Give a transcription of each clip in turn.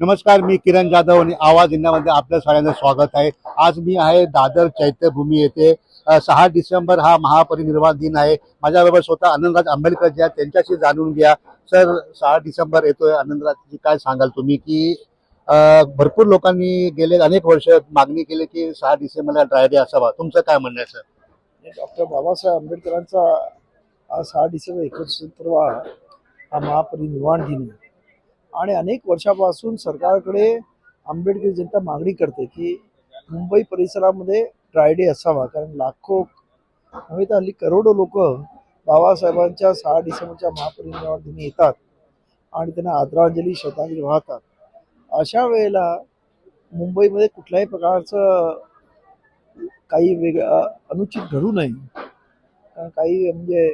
नमस्कार, मी किरण जाधव आणि आवाज इंडियामध्ये आपल्या सगळ्यांचं स्वागत आहे। आज मी आहे दादर चैत्यभूमी येथे। 6 डिसेंबर हा महापरिनिर्वाण दिन आहे। माझ्याबरोबर स्वतः आनंदराज आंबेडकर जे आहेत त्यांच्याशी जाणून घ्या। सर, 6 डिसेंबर येतोय, आनंदराजजी काय सांगाल तुम्ही की भरपूर लोकांनी गेले अनेक वर्ष मागणी केली की 6 डिसेंबरला ड्राय डे असावा, तुमचं काय म्हणणं आहे सर? डॉक्टर बाबासाहेब आंबेडकरांचा आज 6 डिसेंबर 1970 हा महापरिनिर्वाण दिन आहे आणि अनेक वर्षापासून सरकारकडे आंबेडकरी जनता मागणी करते की मुंबई परिसरामध्ये ड्राय डे असावा, कारण लाखो नव्हे तर हल्ली करोडो लोक बाबासाहेबांच्या 6 डिसेंबरच्या महापरिनिर्वाण दिनी येतात आणि त्यांना आदरांजली श्रद्धांजली वाहतात। अशा वेळेला मुंबईमध्ये कुठल्याही प्रकारचं काही अनुचित घडू नये, कारण काही म्हणजे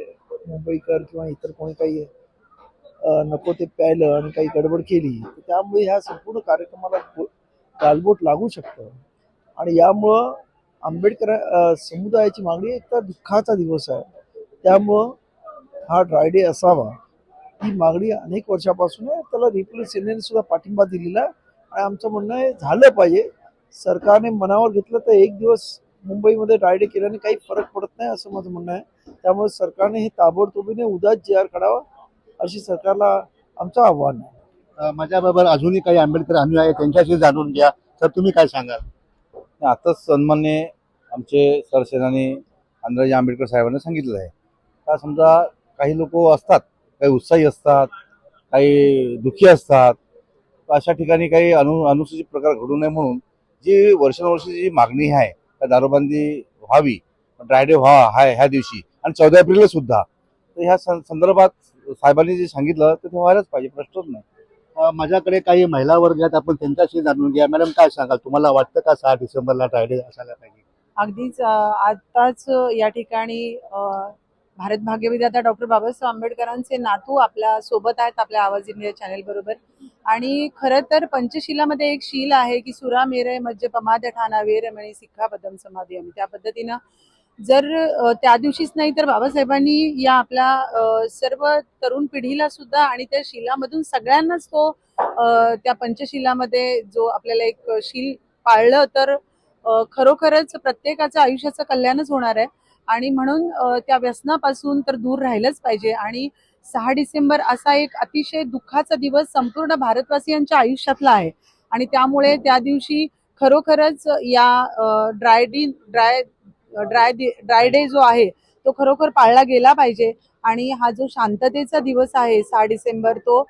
मुंबईकर किंवा इतर कोणी काही नको ते प्यायलं आणि काही गडबड केली तर त्यामुळे ह्या संपूर्ण कार्यक्रमाला गालबोट लागू शकतं। आणि यामुळं आंबेडकर समुदायाची मागणी एक तर दुःखाचा दिवस आहे, त्यामुळं हा ड्राय डे असावा ही मागणी अनेक वर्षापासून आहे। त्याला रिपब्लिक सेनेने सुद्धा पाठिंबा दिलेला आहे आणि आमचं म्हणणं आहे झालं पाहिजे। सरकारने मनावर घेतलं तर एक दिवस मुंबईमध्ये ड्राय डे केल्याने काही फरक पडत नाही असं माझं म्हणणं आहे। त्यामुळे सरकारने हे ताबडतोबीने उद्याच JR काढावा अशी सरकारला आमचं आव्हान आहे। माझ्याबरोबर अजूनही काही आंबेडकर अनुयायी आहेत, त्यांच्याशी जाणून घ्या। सर, तुम्ही काय सांगाल? आताच सन्मानने आमचे सरसेनानी आनंदराज आंबेडकर साहेबांनी सांगितलं आहे का समजा काही लोक असतात, काही उत्साही असतात, काही दुःखी असतात, अशा ठिकाणी काही अनुसूचित प्रकार घडू नये म्हणून जी वर्षानुवर्षी जी मागणी आहे त्या दारूबंदी व्हावी, ड्राय डे व्हावा ह्या दिवशी आणि 14 एप्रिलला सुद्धा, तर ह्या संदर्भात साहेबांनी जे सांगितलं तर ते व्हायलाच पाहिजे, प्रश्नच नाही। माझ्याकडे काही महिला वर्ग आहेत, आपण त्यांच्याशी जाणून घ्या। मॅडम, काय सांगाल, तुम्हाला वाटतं का 6 डिसेंबरला ड्राय डे असायला पाहिजे? अगदीच आताच या ठिकाणी भारत भाग्यविधाता डॉक्टर बाबासाहेब आंबेडकरांचे नातू आपल्या सोबत आहेत, आपल्या आवाज इंडिया चॅनेल बरोबर। आणि खरं तर पंचशिलामध्ये एक शील आहे की सुरा मेरे मज्ज पमाद ठाणा वीरमणी सिक्खा पदम समाधी, आणि त्या पद्धतीनं जर त्या दिवशीच नाही तर बाबासाहेबांनी या आपल्या सर्व तरुण पिढीला सुद्धा आणि त्या शिलामधून सगळ्यांनाच तो त्या पंचशिलामध्ये जो आपल्याला एक शील पाळलं तर खरोखरच प्रत्येकाचं आयुष्याचं कल्याणच होणार आहे। आणि म्हणून त्या व्यसनापासून तर दूर राहिलंच पाहिजे। आणि 6 डिसेंबर असा एक अतिशय दुःखाचा दिवस संपूर्ण भारतवासियांच्या आयुष्यातला आहे आणि त्यामुळे त्या दिवशी खरोखरच या ड्राय डे जो आहे तो खरोखर पाळला गेला पाहिजे। आणि हा जो शांततेचा दिवस आहे 6 डिसेंबर, तो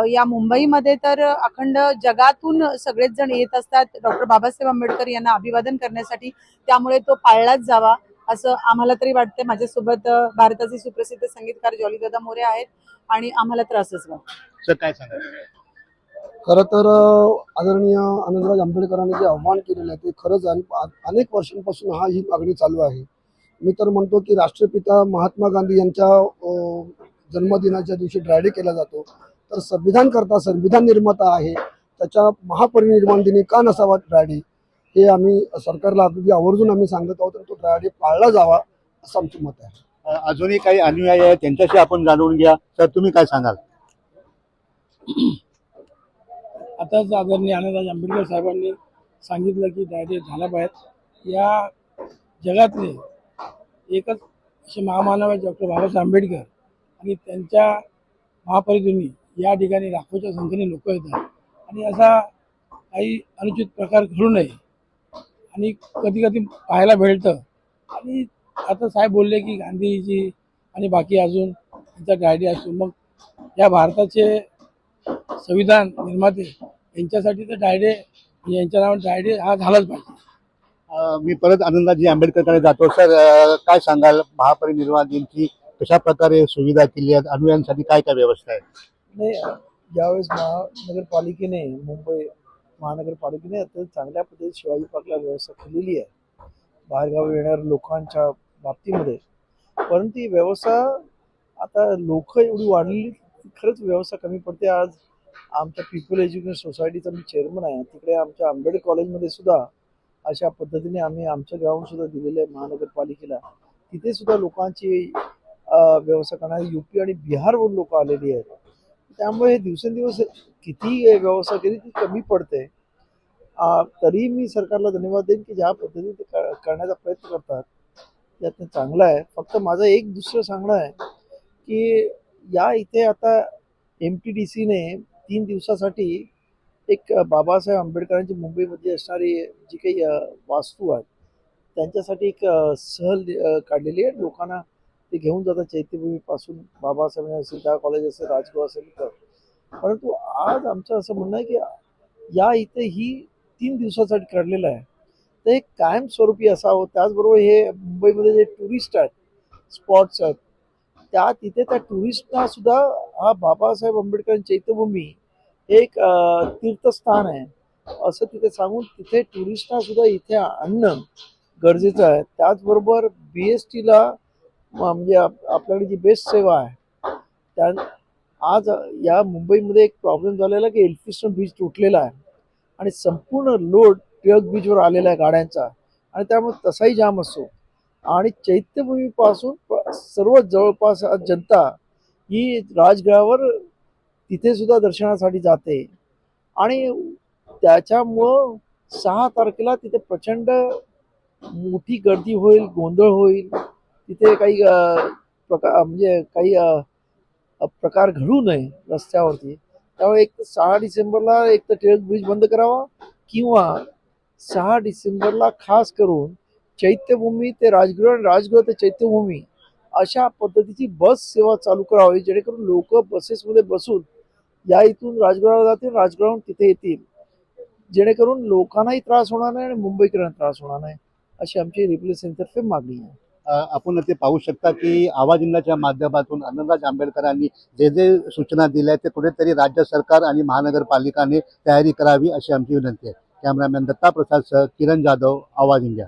या मुंबईमध्ये तर अखंड जगातून सगळेच जण येत असतात डॉक्टर बाबासाहेब आंबेडकर यांना अभिवादन करण्यासाठी, त्यामुळे तो पाळलाच जावा असं आम्हाला तरी वाटतं। माझ्यासोबत भारताचे सुप्रसिद्ध संगीतकार जॉलीदादा मोरे आहेत आणि आम्हाला तर असंच वाटतं। सर, काय सांगाल? खरं तर आदरणीय आनंदराज आंबेडकरांनी जे आव्हान केलेलं आहे ते खरंच अनेक वर्षांपासून ही मागणी चालू आहे। मी तर म्हणतो की राष्ट्रपिता महात्मा गांधी यांच्या जन्मदिनाच्या दिवशी ड्राय डे केला जातो, तर संविधान निर्माता आहे त्याच्या महापरिनिर्वाण दिनी का नसावा ड्राय डे, हे आम्ही सरकारला अगदी आवर्जून आम्ही सांगत आहोत। तर तो ड्राय डे पाळला जावा असं आमचं मत आहे। अजूनही काही अनुयायी आहेत, त्यांच्याशी आपण जाणून घ्या। सर, तुम्ही काय सांगाल? आताच आदरणीय आनंदराज आंबेडकर साहेबांनी सांगितलं की ड्राय डे झाला पाहिजे। या जगातले एकच असे महामानव आहेत डॉक्टर बाबासाहेब आंबेडकर, आणि त्यांच्या महापरिनिर्वाणी या ठिकाणी लाखोच्या संख्येने लोक येतात आणि असा काही अनुचित प्रकार घडू नये आणि कधी कधी पाहायला भेटतं। आणि आता साहेब बोलले की गांधीजी आणि बाकी अजून त्यांचा ड्राय डे असतो, मग या भारताचे संविधान निर्माते यांच्यासाठी तर ड्राय डे, यांच्या नावाने ड्राय डे हा झालाच पाहिजे। मी परत आनंदराजी आंबेडकरकडे जातो। सर, काय सांगाल, महापरिनिर्वाण दिनची कशा प्रकारे सुविधा केली आहेत, अनुयायांसाठी काय काय व्यवस्था आहे? नाही, ज्यावेळेस महानगरपालिकेने मुंबई महानगरपालिकेने आता चांगल्या पद्धतीने शिवाजी पार्कला व्यवस्था केलेली आहे बाहेरगावी येणाऱ्या लोकांच्या बाबतीमध्ये, परंतु ही व्यवस्था आता लोक एवढी वाढलेली खरंच व्यवस्था कमी पडते। आज आमच्या पीपल एज्युकेशन सोसायटीचा मी चेअरमन आहे, तिकडे आमच्या आंबेडकर कॉलेजमध्ये सुद्धा अशा पद्धतीने आम्ही आमचं ग्राउंड सुद्धा दिलेलं आहे महानगरपालिकेला, तिथे सुद्धा लोकांची व्यवस्था करणारी UP आणि बिहारवरून लोक आलेली आहेत। त्यामुळे हे दिवसेंदिवस किती व्यवस्था केली ती कमी पडते. तरी मी सरकारला धन्यवाद देईन की ज्या पद्धतीने ते करण्याचा प्रयत्न करतात त्यातनं चांगलं आहे. फक्त माझं एक दुसरं सांगणं आहे की या इथे आता MTDCने 3 दिवसासाठी एक बाबासाहेब आंबेडकरांची मुंबईमध्ये असणारी जी काही वास्तू आहेत त्यांच्यासाठी एक सहल काढलेली आहे. लोकांना ते घेऊन जातात चैत्यभूमीपासून बाबासाहेब असेल, त्या कॉलेज असेल, राजगृह असेल तर. परंतु आज आमचं असं म्हणणं आहे की या इथे ही 3 दिवसासाठी काढलेलं आहे तर हे कायमस्वरूपी असावं. त्याचबरोबर हे मुंबईमध्ये जे टुरिस्ट आहेत, स्पॉट्स आहेत, तिथे त्या टुरिस्टना सुद्धा हा बाबासाहेब आंबेडकर चैत्यभूमी हे एक तीर्थस्थान आहे असं तिथे सांगून तिथे टुरिस्टना सुद्धा इथे आणणं गरजेचं आहे. त्याचबरोबर BSTला म्हणजे आपल्याकडे जी बेस्ट सेवा आहे त्या आज या मुंबईमध्ये एक प्रॉब्लेम झालेला की एल्फिस्टन ब्रिज तुटलेला आहे आणि संपूर्ण लोड टिळक ब्रिजवर आलेला आहे गाड्यांचा आणि त्यामुळे तसाही जाम असतो. आणि चैत्यभूमीपासून सर्व जवळपास जनता ही राजगृहावर तिथे सुद्धा दर्शनासाठी जाते आणि त्याच्यामुळं 6 तारखेला तिथे प्रचंड मोठी गर्दी होईल, गोंधळ होईल. तिथे काही म्हणजे काही प्रकार घडू नये रस्त्यावरती. त्यामुळे एक तर 6 डिसेंबरला एक तर टिळक ब्रिज बंद करावा किंवा 6 डिसेंबरला खास करून चैत्यभूमी ते राजगृह आणि राजगृह ते चैत्यभूमी अशा पद्धतीची बस सेवा चालू करावी जेणेकरून लोक बसेसमध्ये बसून या इथून राजगृहाला जातील, राजगृहावरून तिथे येतील, जेणेकरून लोकांनाही त्रास होणार नाही आणि मुंबईकरांना त्रास होणार नाही अशी आमची रिप्रेझेंटेटिव्हतर्फे मागणी आहे. आपण ते पाहू शकता की आवाज इंडियाच्या माध्यमातून आनंदराज आंबेडकरांनी जे जे सूचना दिल्या ते कुठेतरी राज्य सरकार आणि महानगरपालिकाने तयारी करावी अशी आमची विनंती आहे. कॅमेरामॅन दत्ता प्रसाद सह किरण जाधव, आवाज इंडिया.